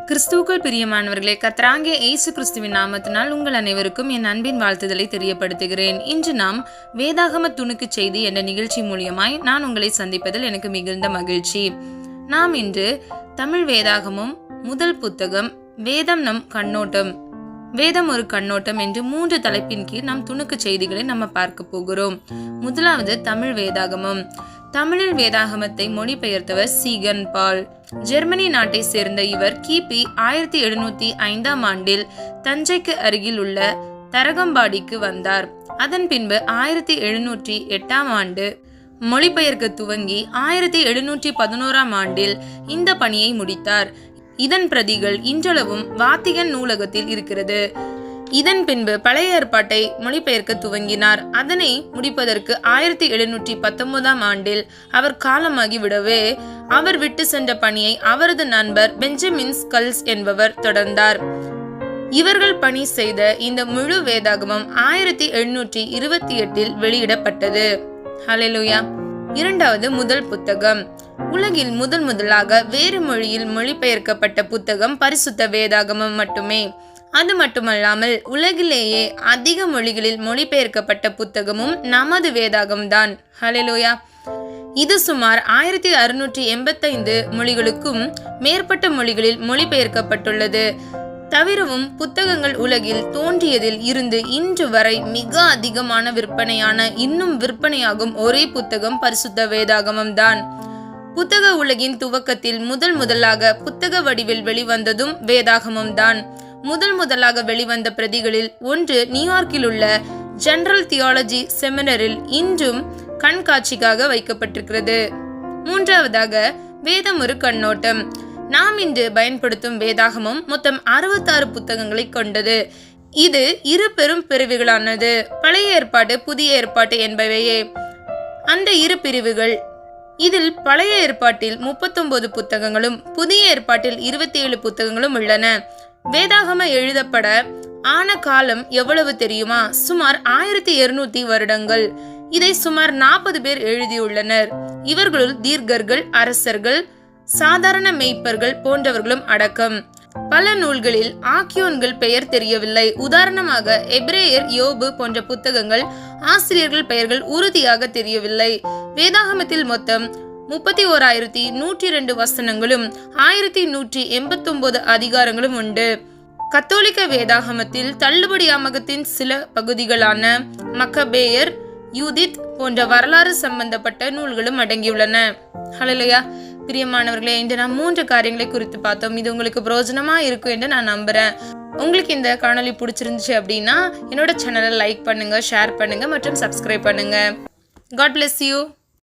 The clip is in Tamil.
கிறிஸ்துவுக்குள் பிரியமானவர்களே, கர்த்தராகிய இயேசு கிறிஸ்துவின் நாமத்தினால் உங்கள் அனைவருக்கும் என் அன்பின் வாழ்த்துதலை தெரியப்படுத்துகிறேன். இன்று நாம் வேதாகம துணுக்கு செய்தி என்ற நிகழ்ச்சி மூலியமாய் நான் உங்களை சந்திப்பதில் எனக்கு மிகுந்த மகிழ்ச்சி. நாம் இன்று தமிழ் வேதாகமும் முதல் புத்தகம் வேதம் நம் கண்ணோட்டம், வேதம் ஒரு கண்ணோட்டம் என்று 3 தலைப்பின் கீழ் நாம் துணுக்கு செய்திகளை நம்ம பார்க்க போகிறோம். முதலாவது தமிழ் வேதாகமம். தமிழில் வேதாகமத்தை மொழிபெயர்த்தவர் சீகன் பால். ஜெர்மனி நாட்டை சேர்ந்த இவர் கிபி 1705 ஆண்டில் தஞ்சைக்கு அருகில் உள்ள தரகம்பாடிக்கு வந்தார். அதன் பின்பு 1708 ஆண்டு மொழிபெயர்க்க துவங்கி 1711 ஆண்டில் இந்த பணியை முடித்தார். இதன் பிரதிகள் இன்றளவும் வாத்திகன் நூலகத்தில் இருக்கிறது. இதன் பின்பு பழைய ஏற்பாட்டை மொழிபெயர்க்க துவங்கினார். அதனை முடிப்பதற்கு 1719 ஆண்டில் அவர் காலமாகி விடவே அவர் விட்டு சென்ற பணியை அவரது நண்பர் பெஞ்சமின் ஸ்கல்ஸ் என்பவர் தொடர்ந்தார். இவர்கள் பணி செய்த இந்த முழு வேதாகமம் 1728 வெளியிடப்பட்டது. ஹல்லேலூயா. இரண்டாவது முதல் புத்தகம். உலகில் முதலாக வேறு மொழியில் மொழிபெயர்க்கப்பட்ட புத்தகம் பரிசுத்த வேதாகமம் மட்டுமே. அது மட்டுமல்லாமல் உலகிலேயே அதிக மொழிகளில் மொழிபெயர்க்கப்பட்ட புத்தகமும் நமது வேதாகம்தான். ஹல்லேலூயா. இது சுமார் 1685 மொழிகளுக்கும் மேற்பட்ட மொழிகளில் மொழிபெயர்க்கப்பட்டுள்ளது. தவிரவும் புத்தகங்கள் உலகில் தோன்றியதில் இருந்து இன்று வரை மிக அதிகமான விற்பனையான இன்னும் விற்பனையாகும் ஒரே புத்தகம் பரிசுத்த வேதாகமம் தான். புத்தக உலகின் துவக்கத்தில் முதலாக புத்தக வடிவில் வெளிவந்ததும் வேதாகமம் தான். முதலாக வெளிவந்த பிரதிகளில் ஒன்று நியூயார்க்கில் உள்ள ஜெனரல் தியாலஜி செமினரில் இன்றும் கண்காட்சிக்காக வைக்கப்பட்டிருக்கிறது. மூன்றாவதாக வேதம் ஒரு கண்ணோட்டம். நாம் இன்று பயன்படுத்தும் வேதாகமம் மொத்தம் 66 புத்தகங்களை கொண்டது. இது 2 பெரும் பிரிவுகளானது. பழைய ஏற்பாடு, புதிய ஏற்பாடு என்பவையே அந்த 2 பிரிவுகள். இதில் பழைய ஏற்பாட்டில் 39 புத்தகங்களும் புதிய ஏற்பாட்டில் 27 புத்தகங்களும் உள்ளன. வேதாகம எழுதப்பட ஆன காலம் எவ்வளவு தெரியுமா? சுமார் 1200 வருடங்கள். இதை சுமார் 40 பேர் எழுதியுள்ளனர். இவர்களுள் தீர்க்கர்கள், அரசர்கள், சாதாரண மேய்ப்பர்கள் போன்றவர்களும் அடக்கம். பல நூல்களில் ஆக்கியோன்கள் பெயர் தெரியவில்லை. உதாரணமாக எபிரேயர், யோபு போன்ற புத்தகங்கள் ஆசிரியர்கள் பெயர்கள் உறுதியாக தெரியவில்லை. வேதாகமத்தில் மொத்தம் 31,102 வசனங்களும் 1189 அதிகாரங்களும் உண்டு. கத்தோலிக்க வேதாகமத்தில் தள்ளுபடியாமகத்தின் சில பகுதிகளான மக்கபேயர், யூதித் போன்ற வரலாறு சம்பந்தப்பட்ட நூல்களும் அடங்கியுள்ளன. ஹல்லேலூயா. பிரியமானவர்களே, இன்று நாம் 3 காரியங்களை குறித்து பார்த்தோம். இது உங்களுக்கு பிரயோஜனமா இருக்கும் என்று நான் நம்புறேன். உங்களுக்கு இந்த காணொளி பிடிச்சிருந்துச்சு அப்படின்னா என்னோட சேனலை லைக் பண்ணுங்க, ஷேர் பண்ணுங்க மற்றும் சப்ஸ்கிரைப் பண்ணுங்க. God bless you.